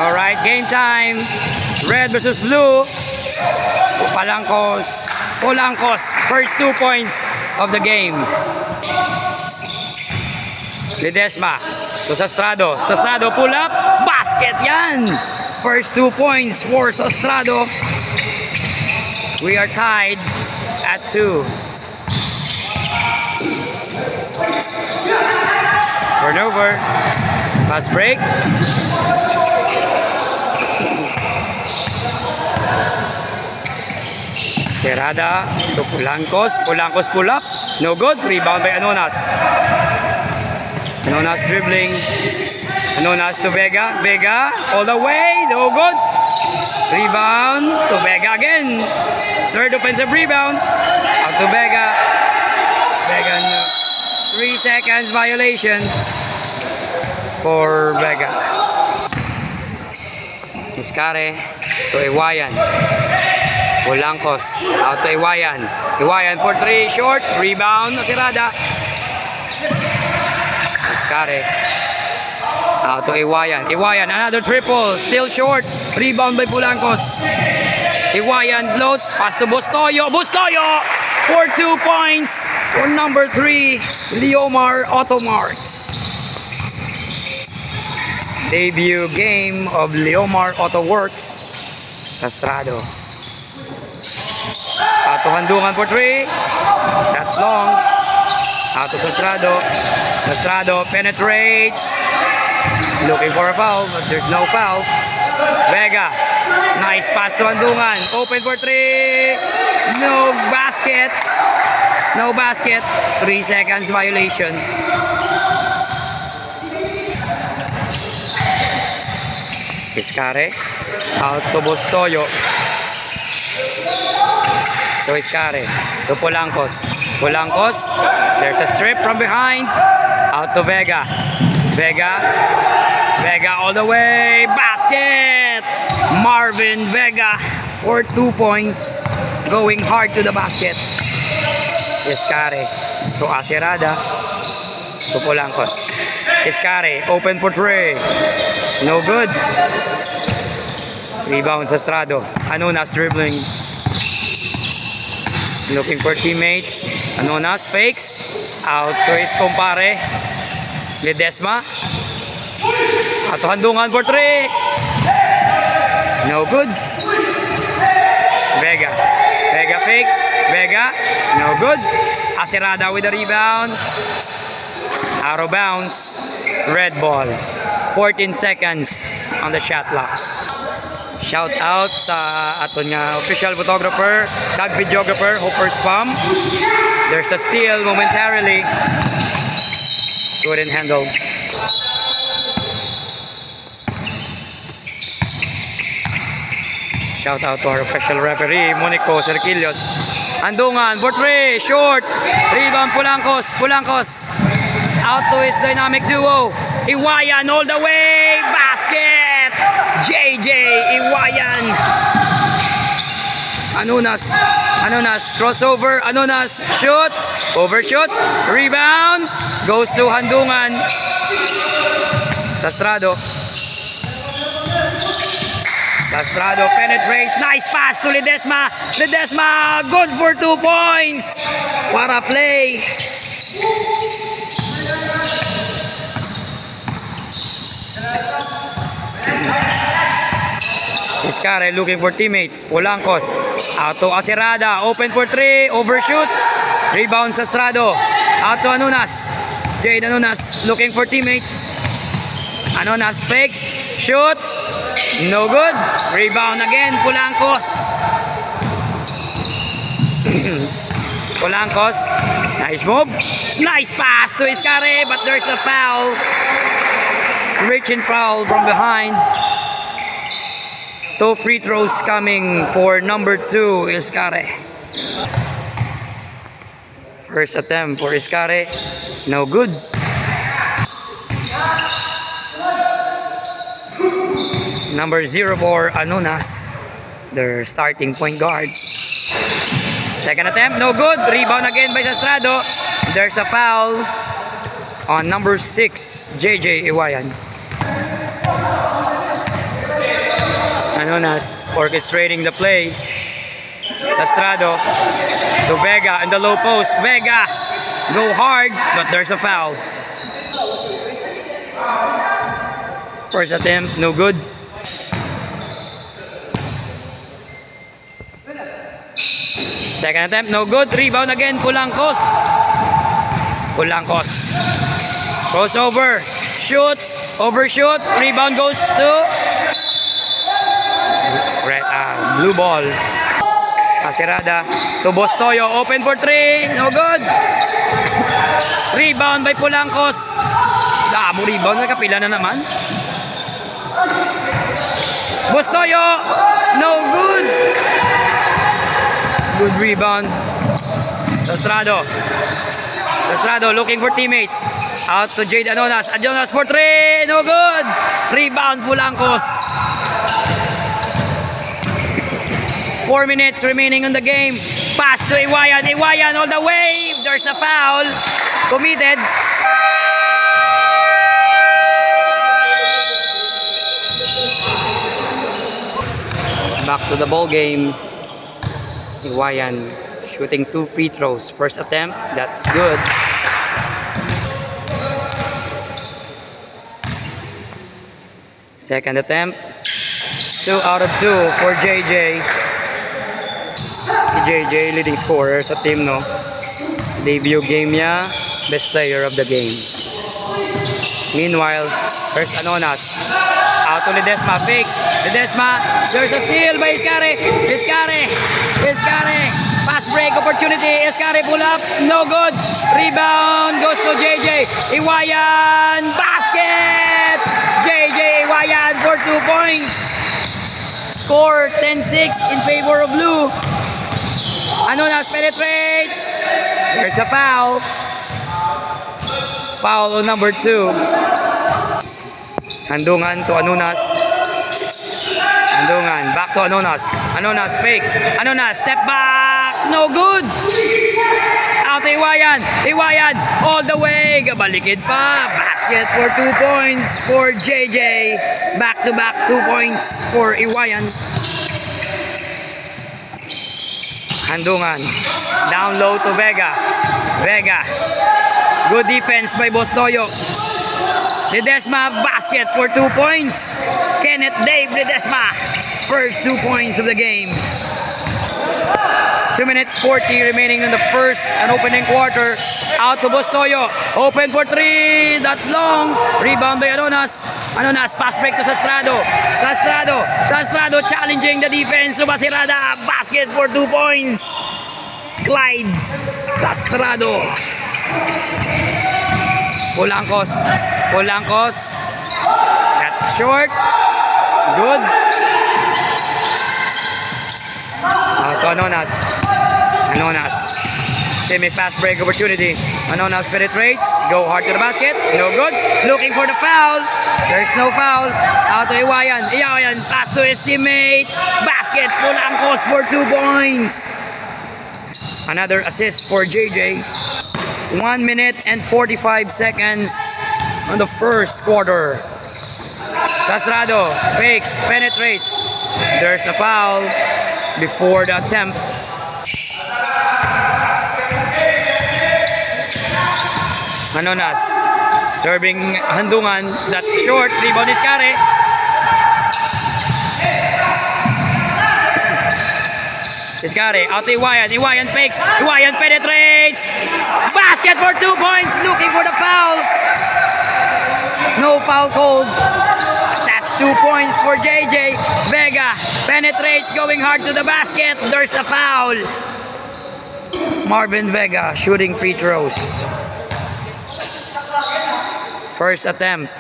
Alright, game time. Red versus blue. Polancos, first 2 points of the game. Ledesma to Sastrado. Sastrado pull up, basket yan. First 2 points for Sastrado. We are tied at 2. Turnover. Fast break. Serrada to Polancos. Polancos pull up. No good. Rebound by Anonas. Anonas dribbling. Anonas to Vega. Vega all the way. No good. Rebound to Vega again. Third offensive rebound. Out to Vega. Vega, 3 seconds violation for Vega. Iscare to Iwayan. Polancos out to Iwayan. Iwayan for 3, short. Rebound na Serrada. Iscare out to Iwayan. Iwayan, another triple. Still short. Rebound by Polancos. Iwayan floats. Pass to Bustoyo. Bustoyo for 2 points for number 3, Leomar Automarks. Debut game of Leomar Autoworks. Sastrado. Out to Handungan for 3. That's long. Out to Sastrado. Sastrado penetrates. Looking for a foul, but there's no foul. Vega. Nice pass to Handungan. Open for 3. No basket. No basket. 3 seconds violation. Iscare. Out to Bustoyo. To Iscare. To Polancos. Polancos. There's a strip from behind. Out to Vega. Vega. Vega all the way. Basket. Marvin Vega for 2 points. Going hard to the basket. Iscare. To Acerada. To Polancos. Iscare. Open for 3. No good. Rebound Sastrado. Anonas dribbling. Looking for teammates. Anonas fakes. Out to his compare. Ledesma. Out to Handungan for 3. No good. Vega. Vega fakes. Vega. No good. Acerada with the rebound. Out of bounds. Red ball. 14 seconds on the shot clock. Shout out sa aton nga official photographer, tag videographer, Hopper Spam. There's a steal momentarily. Couldn't handle. Shout out to our official referee, Monico Cerquillos. Handungan for 3, short. Rebound Polancos. Polancos out to his dynamic duo. Iwayan all the way. Basket. JJ Iwayan. Anonas. Anonas crossover. Anonas shoots. Overshoots. Rebound. Goes to Handungan. Sastrado. Sastrado penetrates. Nice pass to Ledesma. Ledesma good for 2 points. What a play. Iscare looking for teammates. Polancos out to Acerada. Open for 3. Overshoots. Rebound Sastrado. Out to Anonas. Jade Anonas looking for teammates. Anonas fakes. Shoots. No good. Rebound again. Polancos. Polancos, nice move, nice pass to Iscare, but there's a foul. Reaching foul from behind. 2 free throws coming for number 2, Iscare. First attempt for Iscare, no good. Number 04, Anunas, their starting point guard. Second attempt, no good. Rebound again by Sastrado. There's a foul on number 6, JJ Iwayan. Anunas orchestrating the play. Sastrado to Vega in the low post. Vega go hard, but there's a foul. First attempt, no good. Second attempt, no good. Rebound again, Polancos. Polancos crossover, shoots, overshoots. Rebound goes to blue ball. Casirada to Bostoyo, open for 3, no good. Rebound by Polancos. Damo rebound, nakapila na naman. Bostoyo, no good. Good rebound. Sastrado looking for teammates. Out to Jade Anunas. Anunas for 3, no good. Rebound Polancos. 4 minutes remaining in the game. Pass to Iwayan. Iwayan all the way. There's a foul committed. Back to the ball game. Iwayan shooting 2 free throws. First attempt, that's good. Second attempt, 2 out of 2 for JJ. JJ leading scorer sa team, no? Debut game niya, best player of the game. Meanwhile, there's Anunas. Out to Ledesma, fakes. Ledesma, there's a steal by Iscare. Iscare, pass break opportunity. Iscare pull up, no good. Rebound goes to JJ. Iwayan, basket! JJ Iwayan for 2 points. Score 10-6 in favor of blue. Anunas penetrates. There's a foul. Foul on number 2. Handungan to Anunas. Handungan, back to Anunas. Anunas fakes. Anunas, step back. No good. Out to Iwayan. Iwayan all the way. Gabalikid pa. Basket for 2 points for JJ. Back-to-back 2 points for Iwayan. Handungan. Down low to Vega. Vega. Good defense by Bostoyo. Ledesma, basket for 2 points. Kenneth Dave Ledesma. First 2 points of the game. 2 minutes 40 remaining in the first and opening quarter. Out to Bostoyo. Open for 3. That's long. Rebound by Anunas. Anunas, pass break to Sastrado. Sastrado challenging the defense of Basirada. Basket for 2 points. Clyde Sastrado. Polancos. That's short. Good. To Anunas. Semi-fast break opportunity. Anunas penetrates. Go hard to the basket. No good. Looking for the foul. There's no foul. Out to Iwayan. Iwayan pass to his teammate. Basket. Polancos for 2 points. Another assist for JJ. 1 minute and 45 seconds on the first quarter. Sastrado fakes, penetrates. There's a foul before the attempt. Anunas serving Handungan. That's short. Rebound Iscare. Iscare out to Iwayan. Iwayan fakes. Iwayan penetrates. Basket for 2 points. Looking for the foul. No foul called. That's 2 points for JJ. Vega penetrates, going hard to the basket. There's a foul. Marvin Vega shooting free throws. First attempt,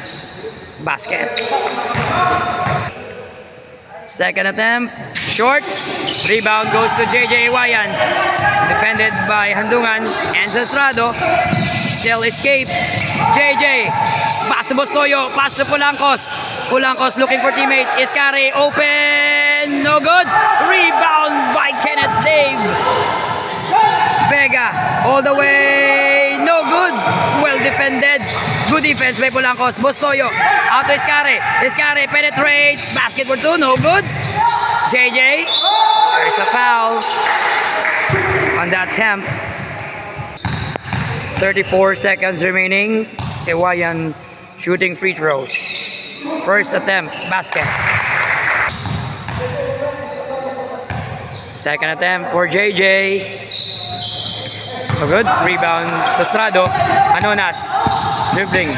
basket. Second attempt, short. Rebound goes to JJ Iwayan. Defended by Handungan. Enzo Estrado. Still escape. JJ. Pass to Bustoyo. Pass to Polancos. Polancos looking for teammate. Iscari open. No good. Rebound by Kenneth Dave. Vega all the way. No good. Well defended. Good defense by Polancos. Bustoyo. Out to Iscari. Iscari penetrates. Basket for two. No good. JJ. There's a foul on that attempt. 34 seconds remaining. Iwayan shooting free throws. First attempt, basket. Second attempt for JJ. So good. Rebound sa Estrado. Anonas. Dribbling.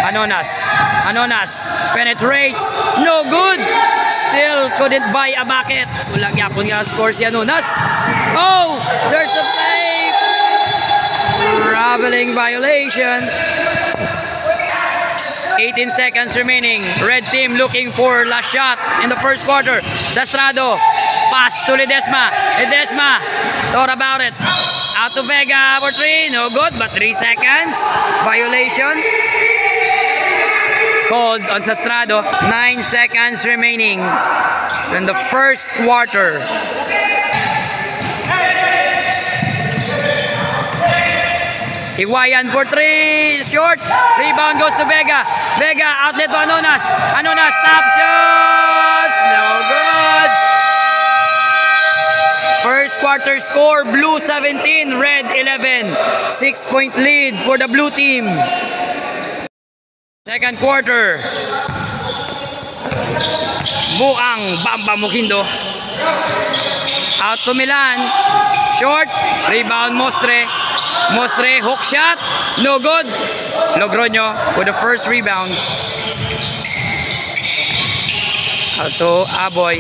Anonas. Anonas. Penetrates. No good. Still couldn't buy a bucket. Walang yapon nga score si Anonas. Oh! There's a play. Traveling violation. 18 seconds remaining. Red team looking for last shot in the first quarter. Estrado. Pass to Ledesma. Ledesma. Thought about it. Out to Vega for three. No good, but 3 seconds. Violation. Called on Estrado. 9 seconds remaining in the first quarter. Iwayan for three. Short. Rebound goes to Vega. Vega outlet to Anonas. Anonas stop shots. No good. First quarter score, blue 17, red 11. 6-point lead for the blue team. Second quarter. Buang Bamba Mukindo. Out to Milan. Short. Rebound Mostre. Mostre hook shot. No good. Logroño with the first rebound. Out to Aboy.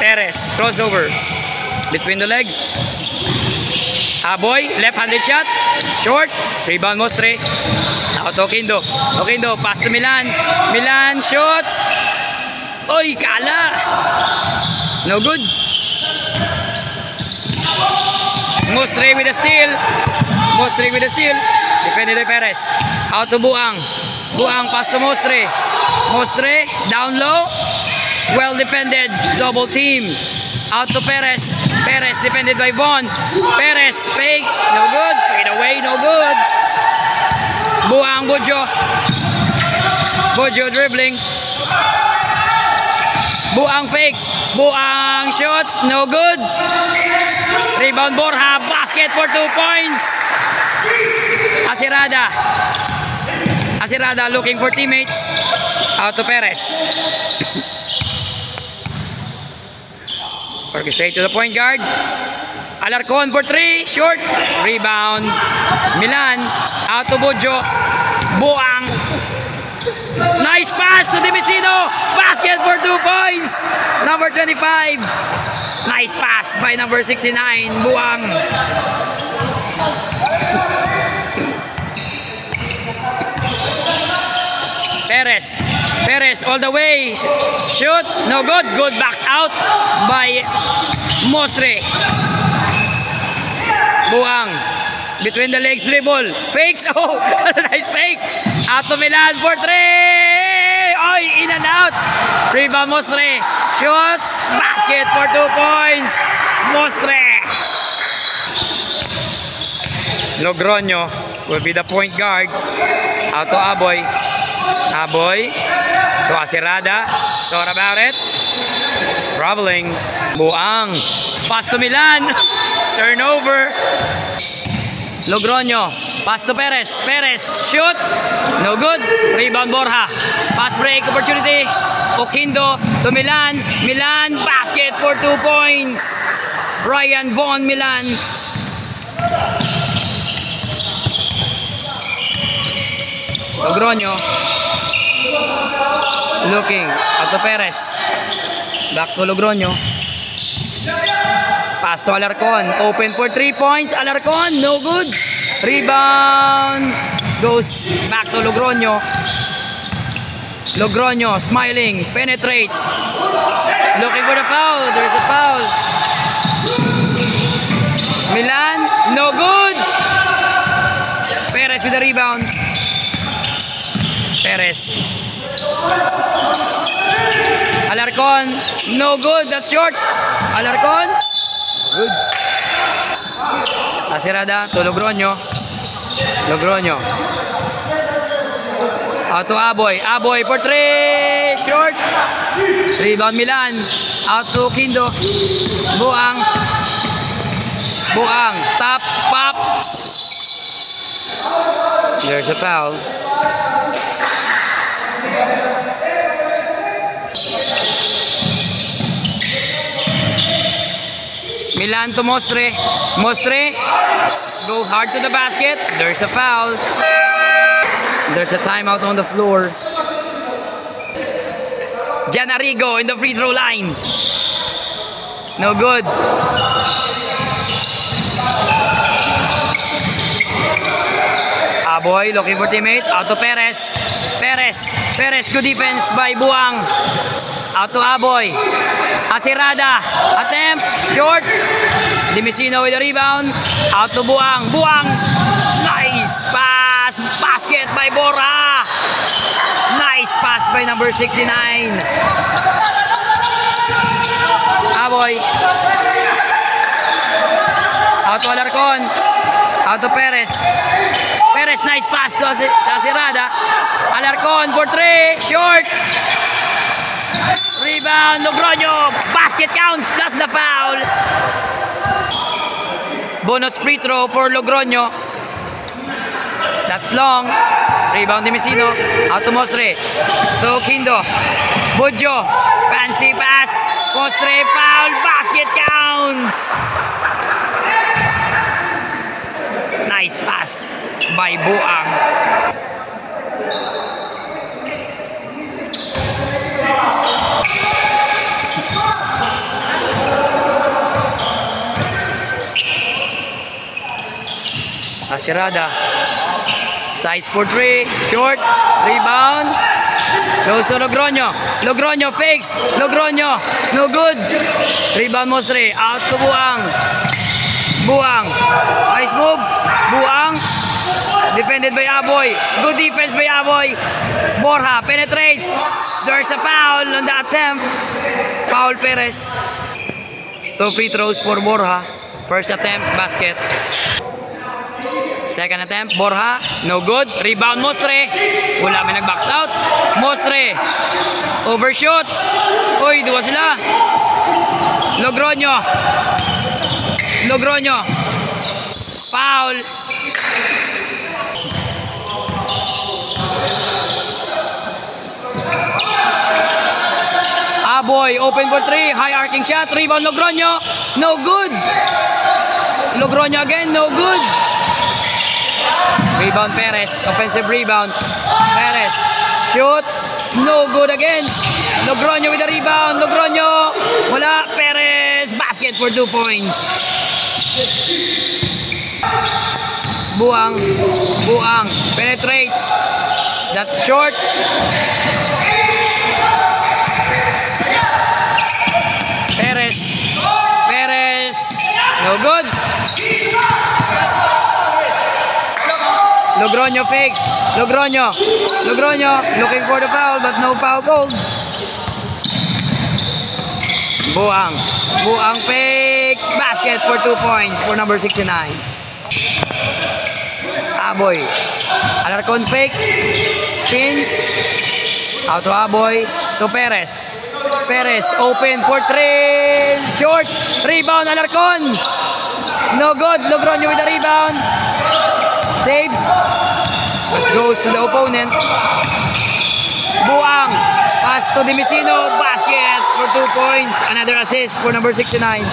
Perez. Crossover. Between the legs. Aboy, left-handed shot. Short. Rebound Mostre. Out to Oquindo. Oquindo, pass to Milan. Milan shoots. Oy, kala. No good. Mostre with a steal. Mostre with a steal. Defended by Perez. Out to Buang. Buang, pass to Mostre. Mostre, down low. Well defended. Double team. Out to Perez. Perez defended by Von. Perez fakes. No good. Fade away. No good. Buang Bojo. Bojo dribbling. Buang fakes. Buang shots. No good. Rebound Borja. Basket for 2 points. Asirada. Asirada looking for teammates. Out to Perez. Orchestrate to the point guard. Alarcon for three. Short. Rebound. Milan. Out to Bojo. Buang. Nice pass to Dimicino. Basket for 2 points. Number 25. Nice pass by number 69. Buang. Perez. Perez all the way. Shoots. No good. Good backs out by Mostre. Buang. Between the legs dribble. Fakes. Oh, nice fake. Out to Milan for three. Oy, in and out. Rebound Mostre. Shoots. Basket for 2 points. Mostre. Logroño will be the point guard. Out to Aboy. Aboy to Asirada. Thought about it. Traveling. Buang. Pass to Milan. Turnover. Logroño. Pass to Perez. Perez shoots. No good. Rebound Borja. Pass break opportunity. Oquindo to Milan. Milan. Basket for 2 points. Ryan Von Milan. Logroño. Looking at to Perez. Back to Logroño. Pass to Alarcon. Open for 3 points. Alarcon, no good. Rebound. Goes back to Logroño. Logroño, smiling. Penetrates. Looking for the foul. There's a foul. Milan, no good. Perez with the rebound. Perez. Alarcon, no good. That's short. Alarcon, good. Asirada to Logroño. Logroño. Out to Aboy. Aboy for 3. Short. Rebound Milan. Out to Kindo. Buang. Buang. Stop. Pop. There's a foul. Milan to Mostre. Mostre. Go hard to the basket. There's a foul. There's a timeout on the floor. Janarigo in the free throw line. No good. Aboy looking for teammate. Out to Perez. Perez. Perez. Good defense by Buang. Out to Aboy. Asirada. Attempt. Short. Dimisino with the rebound. Out to Buang. Buang. Nice pass. Basket by Bora. Nice pass by number 69. Aboy. Out to Alarcon. Out to Perez. Perez, nice pass to Asirada. Alarcon for 3. Short. Rebound. Logroño. Basket counts plus the foul. Bonus free throw for Logroño. That's long. Rebound Dimisino. Out to Mostre. To Kindo. Budjo. Fancy pass. Mostre foul. Basket counts. Nice pass by Buang. Asirada. Sides for 3. Short. Rebound. Goes to Logroño. Logroño fakes. Logroño. No good. Rebound Mostre. Out to Buang. Buang. Nice move. Buang. Defended by Aboy. Good defense by Aboy. Borja penetrates. There's a foul on the attempt. Foul Perez. 2 free throws for Borja. First attempt, basket. Second attempt, Borja. No good. Rebound Mostre. Wala, may nag-box out. Mostre. Overshoots. Uy, duwa sila. Logroño. Logroño. Foul. Aboy, open for 3. High arcing shot. Rebound Logroño. No good. Logroño again. No good. Rebound Perez. Offensive rebound. Perez. Shoots. No good again. Logroño with the rebound. Logroño. Wala. Perez. Basket for 2 points. Buang. Buang. Penetrates. That's short. Perez. Perez. No good. Logroño fakes. Logroño. Logroño looking for the foul but no foul called. Buang. Buang fakes. Basket for 2 points for number 69. Aboy. Alarcon fakes. Spins. Out to Aboy. To Perez. Perez open for 3. Short. Rebound Alarcon. No good. Logroño with the rebound. Saves. Goes to the opponent. Buang. Pass to Dimisino. Basket for 2 points. Another assist for number 69.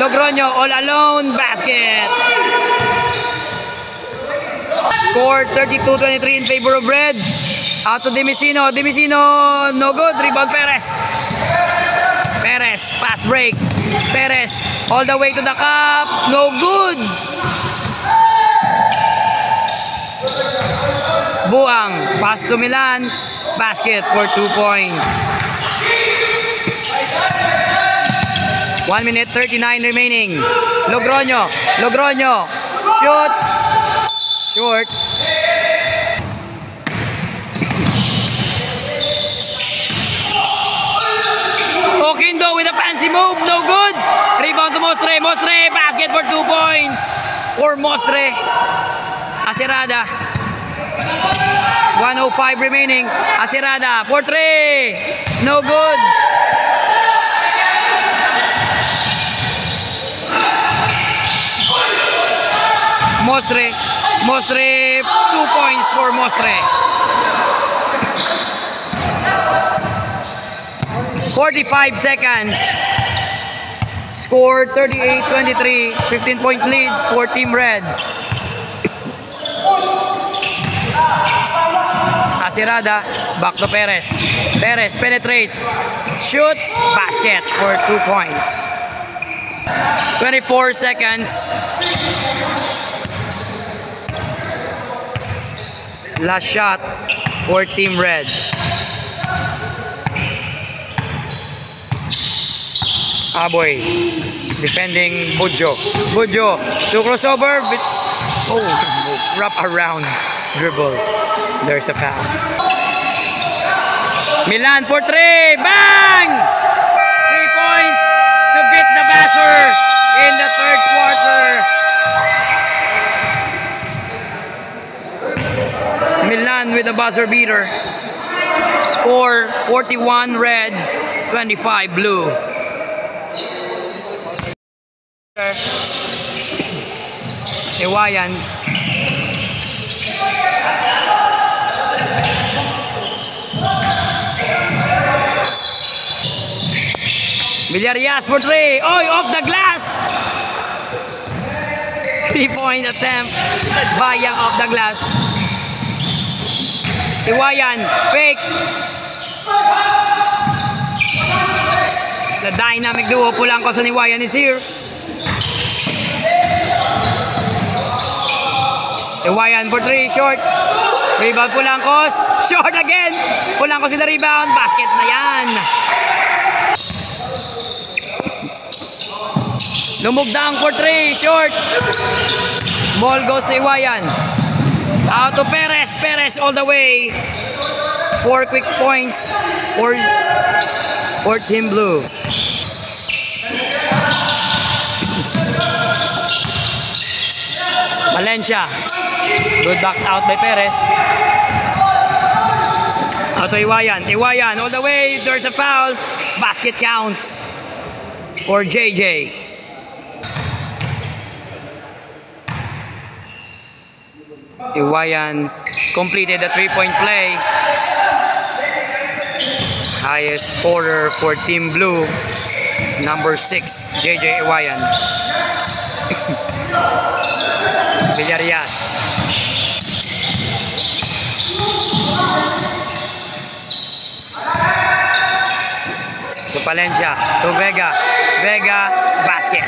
Logroño all alone. Basket. Score 32-23 in favor of Red. Out to Dimisino. Dimisino. No good. Rebound Perez. Perez. Pass break. Perez. all the way to the cup, no good. Buang, pass to Milan, basket for 2 points. 1 minute 39 remaining. Logroño, shoots, short. Oquindo with a fancy move, no good. Rebound to Mostre, basket for 2 points. For Mostre, Acerada. 1:05 remaining. Acerada for 3, no good. Mostre, 2 points for Mostre. 45 seconds. Score 38-23, 15-point lead for Team Red. Acerada, back to Perez. Perez penetrates, shoots, basket for 2 points. 24 seconds. Last shot for Team Red. Aboy defending Bujo to crossover. Wrap around dribble. There's a foul. Milan for 3, bang! 3 points to beat the buzzer in the third quarter. Milan with the buzzer beater. Score 41 red, 25 blue. Iwayan. Villarias for 3. Oy, off the glass. 3-point attempt. Bayang off the glass. Iwayan fakes. The dynamic duo Pulangkos and Iwayan is here. Iwayan for 3, shorts. Rebound Pulangkos. Short again. Pulangkos with the rebound. Basket na yan. Lumugdang for 3, short. Ball goes to Iwayan. Out to Perez. Perez all the way. 4 quick points for Team Blue. Valencia. Good box out by Perez. Out to Iwayan. Iwayan all the way. There's a foul. Basket counts for JJ. Iwayan completed the 3-point play. Highest scorer for Team Blue, number 6, JJ Iwayan. Villarias. To Palencia, to Vega. Vega, basket.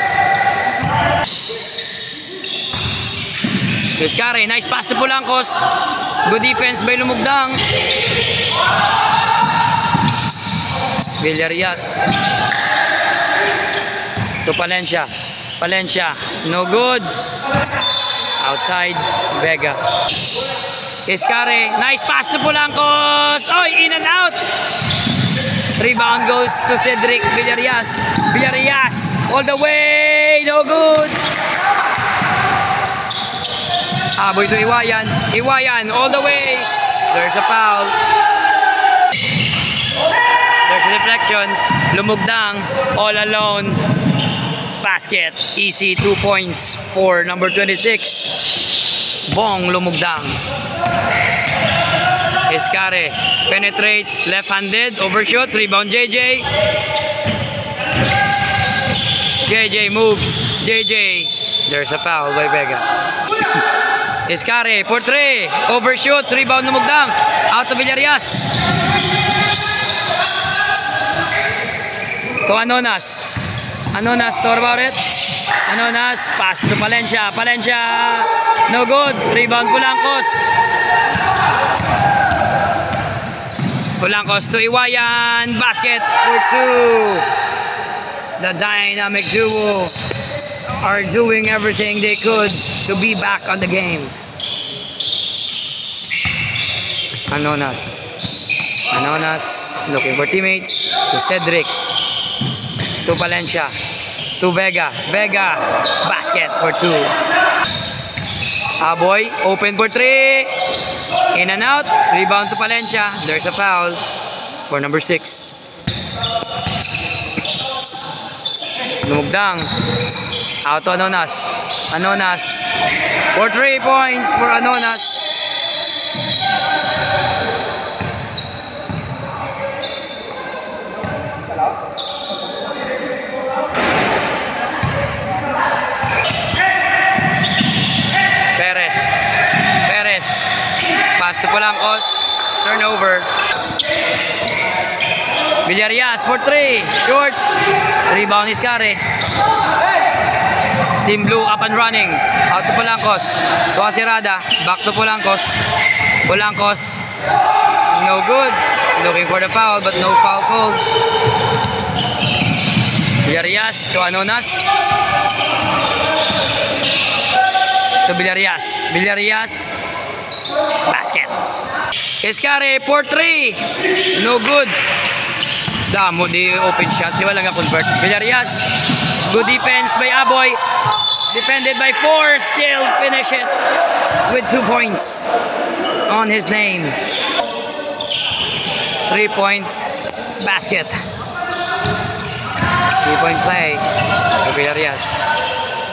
Escare, nice pass to Pulangkos. Good defense by Lumugdang. Villarias. To Palencia. Palencia, no good. Outside, Vega. Escare, nice pass to Pulangkos. Oh, in and out. Rebound goes to Cedric Villarias. Villarias, all the way, no good. Aboy to Iwayan. Iwayan all the way. There's a foul. There's a deflection. Lumugdang all alone. Basket. Easy 2 points for number 26. Bong Lumugdang. Escare penetrates left-handed. Overshot. Rebound JJ. JJ moves. JJ. There's a foul by Vega. Escare for 3. Overshoots. Rebound Lumugdang. Out to Villarias. To Anonas. Anonas, thought about it. Anonas, pass to Palencia. Palencia, no good. Rebound Polancos. Polancos to Iwayan. Basket for two. The dynamic duo are doing everything they could to be back on the game. Anonas. Anonas looking for teammates. To Cedric. To Palencia. To Vega. Vega. Basket for two. Aboy. Open for three. In and out. Rebound to Palencia. There's a foul for number 6. Lumugdang. Out to Anonas. Anonas. For 3 points for Anonas. Pass to Polancos. Turnover. Villarias for 3. Shorts. Rebound is Kare. Team Blue up and running. Out to Polancos. To Asirada. Back to Polancos. Polancos. No good. Looking for the foul but no foul called. Villarias to Anonas. To Villarias. Villarias. Basket. Escare for 3. No good. Damo di open shots. Wala nga convert. Villarias. Good defense by Aboy. Defended by 4. Still finish it with 2 points on his name. 3-point basket. 3-point play to Villarias.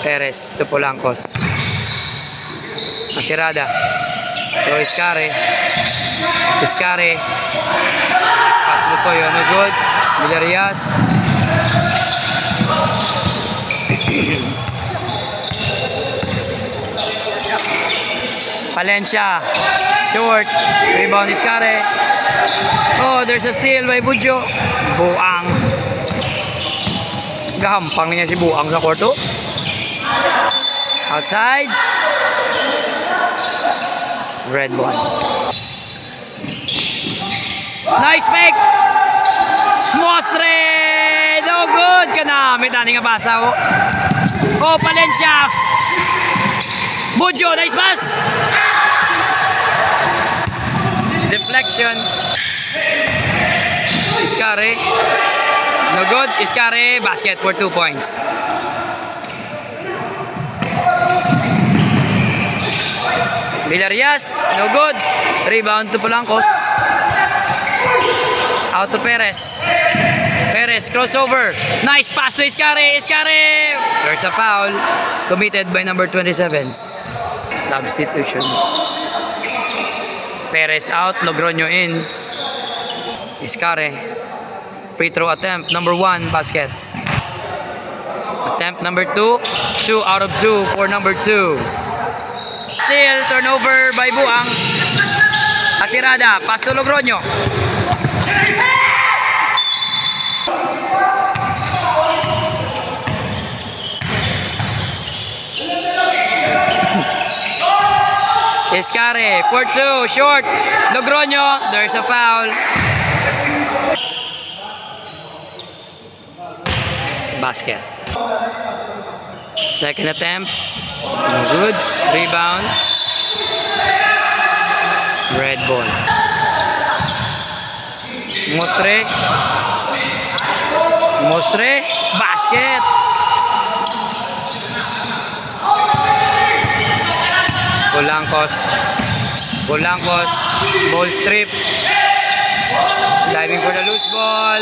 Perez to Polancos. Asirada. So Escare. Escare. Pass Lusoyo. No good. Villarias. Palencia. Short. Rebound Escare. Oh, there's a steal by Budjo. Buang. Gahampang niya si Buang sa korto. Outside. Red ball. Nice make. Mostre. No good. Kanamit ani nga basa oh. Oh, Palencia. Budjo, nice pass. Deflection. Escare. No good. Escare. Basket for 2 points. Villarias, no good. Rebound to Polancos. Out to Perez. Perez, crossover. Nice pass to Escare. Escare. There's a foul committed by number 27. Substitution. Perez out, Logroño in. Escare. Free throw attempt number 1, basket. Attempt number 2. 2 out of 2 for number 2. Still turnover by Buang. Asirada, pass to Logroño. Escare for 2, short. Logroño, there's a foul. Basket. Second attempt. No good. Rebound. Red ball. Mostre. Mostre. Basket. Polancos. Polancos. Ball strip. Diving for the loose ball.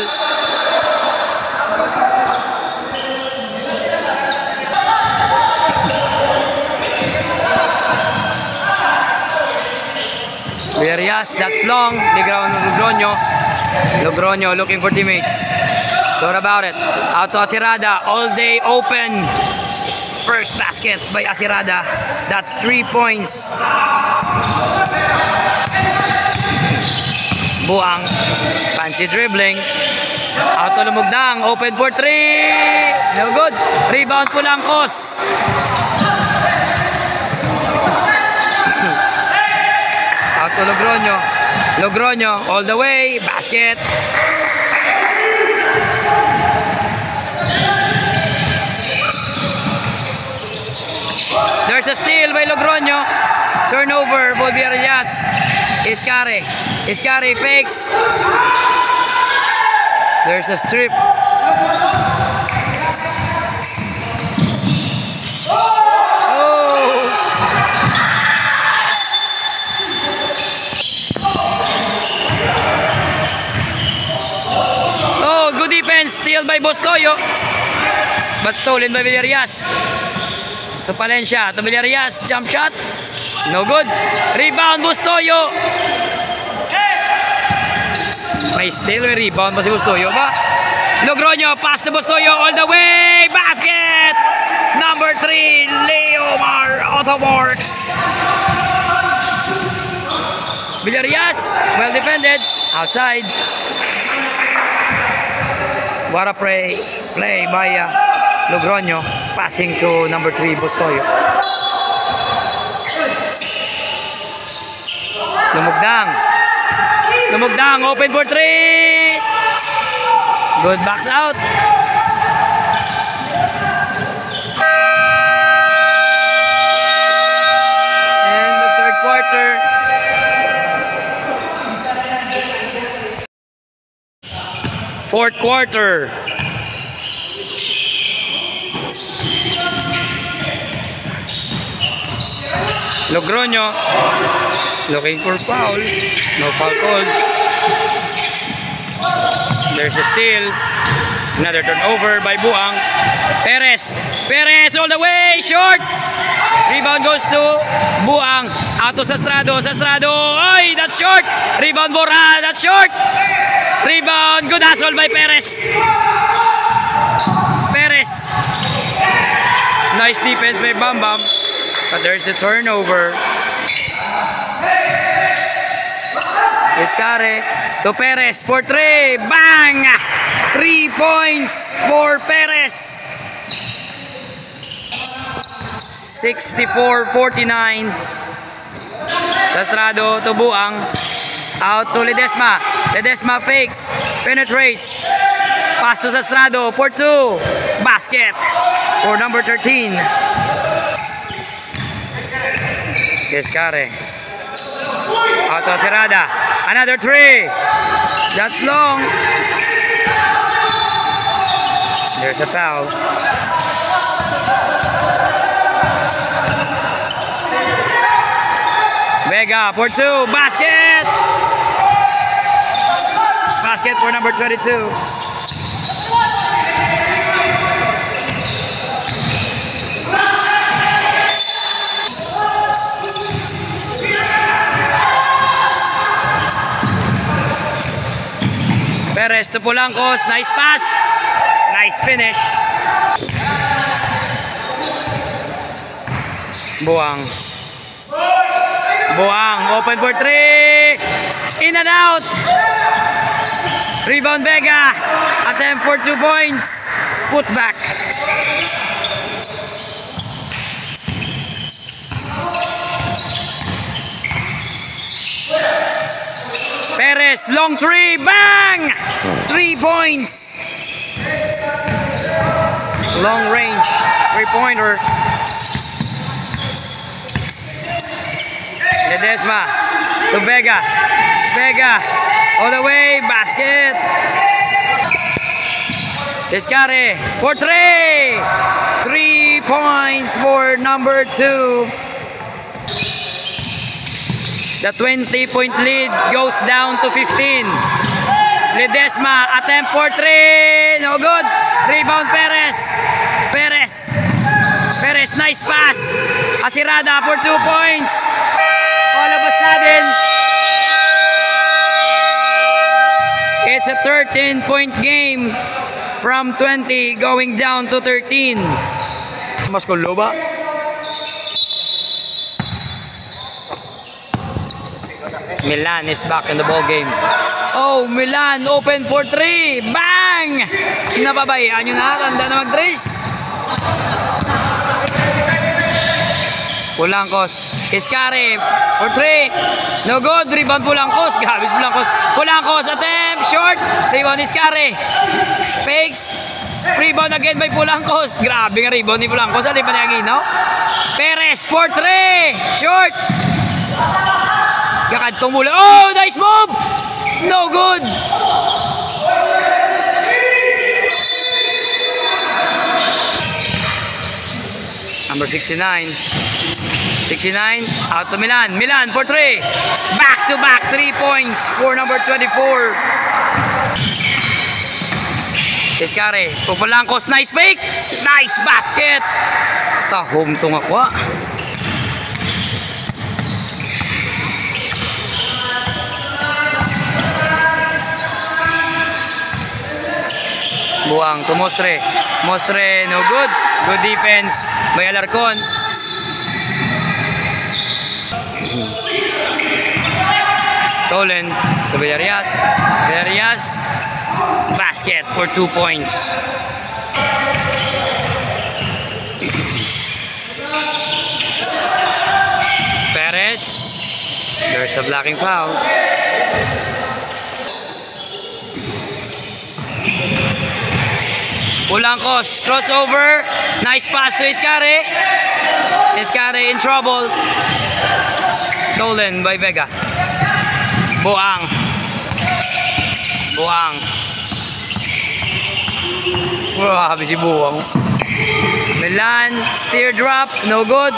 Villarias, that's long. The ground of Logroño. Logroño looking for teammates. Thought about it. Out to Asirada. All day open. First basket by Asirada. That's 3 points. Buang. Fancy dribbling. Auto Lumugdang, open for 3. No good. Rebound Pulangkos. Auto Logroño. Logroño all the way. Basket. There's a steal by Logroño. Turnover, Bolivarias. Iscare. Iscare fakes. There's a strip. Oh, good defense. Steal by Bostoyo. But stolen by Villarias. To Palencia, to Villarias, jump shot. No good. Rebound, Bustoyo. May steal, may rebound pa si Bustoyo ba? Logroño, pass to Bustoyo all the way. Basket! Number 3, Leomar Autoworks. Villarias, well defended. Outside. What a play by Logroño, passing to number 3, Bustoyo. Lumugdang. Lumugdang, open for 3. Good backs out. And the third quarter. Fourth quarter. Logroño looking for foul. No foul called. There's a steal. Another turnover by Buang. Perez. Perez all the way. Short. Rebound goes to Buang. Out to Sastrado. Sastrado. Oy, that's short. Rebound Borja. That's short. Rebound. Good hustle by Perez. Perez. Nice defense by Bam Bam. But there's a turnover. Iscare to Perez for 3. Bang! 3 points for Perez. 64-49. Sastrado to Buang. Out to Ledesma. Ledesma fakes. Penetrates. Pass to Sastrado for 2. Basket for number 13. Iscare. Out to Serrada. Another 3. That's long. There's a foul. Vega for 2. Basket. Basket for number 22. Perez to Pulangkos. Nice pass. Nice finish. Buang. Buang. Open for 3. In and out. Rebound Vega. Attempt for 2 points. Put back. Perez, long 3, bang! 3 points. Long range, 3-pointer. Ledesma to Vega. Vega, all the way, basket. Iscare for 3. 3 points for number 2. The 20-point lead goes down to 15. Ledesma, attempt for 3. No good. Rebound Perez. Perez. Perez, nice pass. Asirada for 2 points. All of a sudden, it's a 13-point game from 20 going down to 13. Mas Coloba. Milan is back in the ball game. Oh, Milan open for 3. Bang! Bang! Napabayaan nyo na. Tanda na mag-trace. Pulangkos. Iskari. For 3. No good. Rebound Pulangkos. Grabe si Pulangkos. Pulangkos. Attempt. Short. Rebound Iskari. Fakes. Rebound again by Pulangkos. Grabe nga rebound ni Pulangkos. Alin pa niya ginaw? Perez for 3. Short. Kakadtong mula. Oh, nice move. No good. Number 69. 69. Out to Milan. Milan for 3. Back to back 3 points for number 24. Iskari. Pupulangkos. Nice fake. Nice basket. Tahom tong ako. Buang to Mostre. Mostre, no good. Good defense by Alarcon. Stolen to Villarias. Villarias. Basket for 2 points. Perez. There's a blocking foul. Pulangkos, crossover, nice pass to Iskari. Iskari in trouble. Stolen by Vega. Buang. Buang. Grabe si Buang. Milan, teardrop, no good.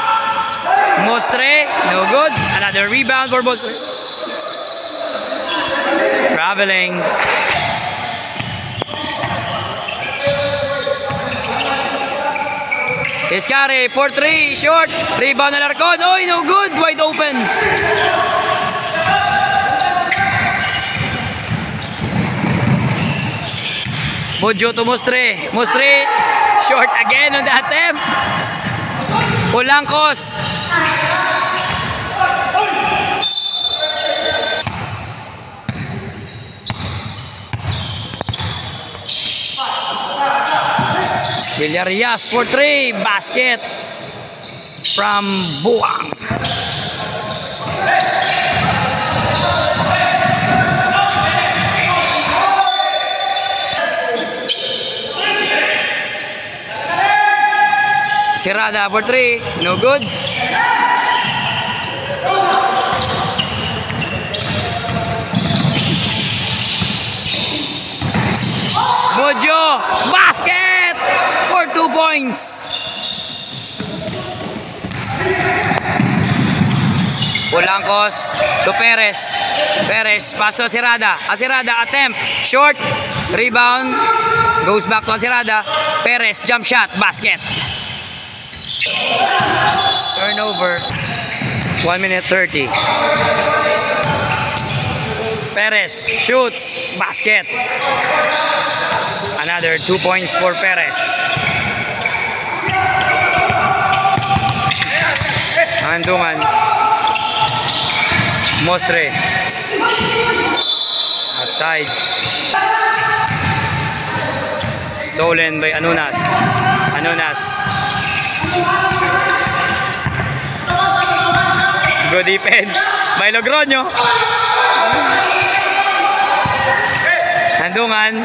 Mostre, no good. Another rebound for Mostre. Traveling. Iskari for 3, short. Rebound na Alarcon. Oh, no good. Wide open. Mojo to Mostre. Mostre, short again on the attempt. Pulangkos. Villarias for 3. Basket from Buang. Sirada for 3. No good. Mojo. Basket for 2 points. Pulangkos to Perez. Perez, paso Sirada. Sirada attempt. Short. Rebound. Goes back to Sirada. Perez, jump shot. Basket. Turnover. 1 minute 30. Perez shoots. Basket. Another 2 points for Perez. Handungan. Mostre. Outside. Stolen by Anunas. Anunas. Good defense by Logroño. Handungan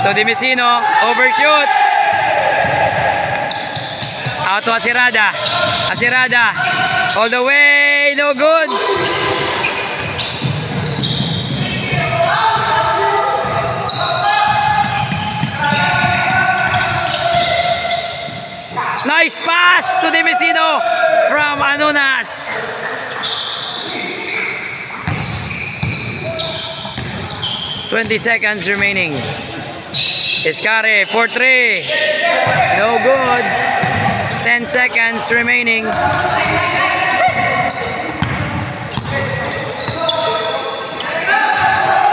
to Dimicino. Overshoots. Out to Asirada. Asirada. All the way. No good. Nice pass to Dimicino from Anunas. "20 seconds remaining. Iskari for 3. No good. 10 seconds remaining.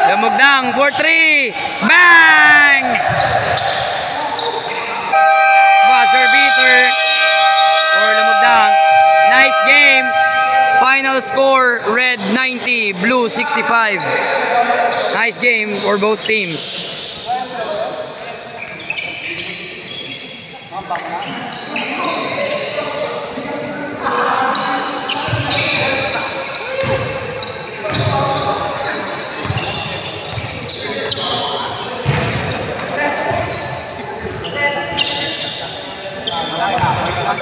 Lumugdang for 3. Bang! Buzzer beater for Lumugdang. Nice game. Final score, Red 90, Blue 65. Nice game for both teams. Thank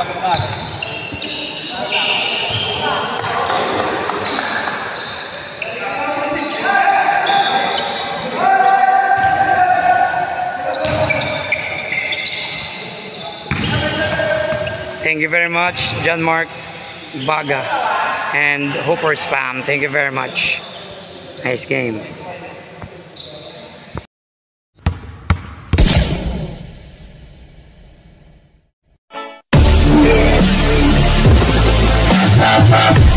you very much, John Mark Baga and Hooper Spam. Thank you very much. Nice game. Bye.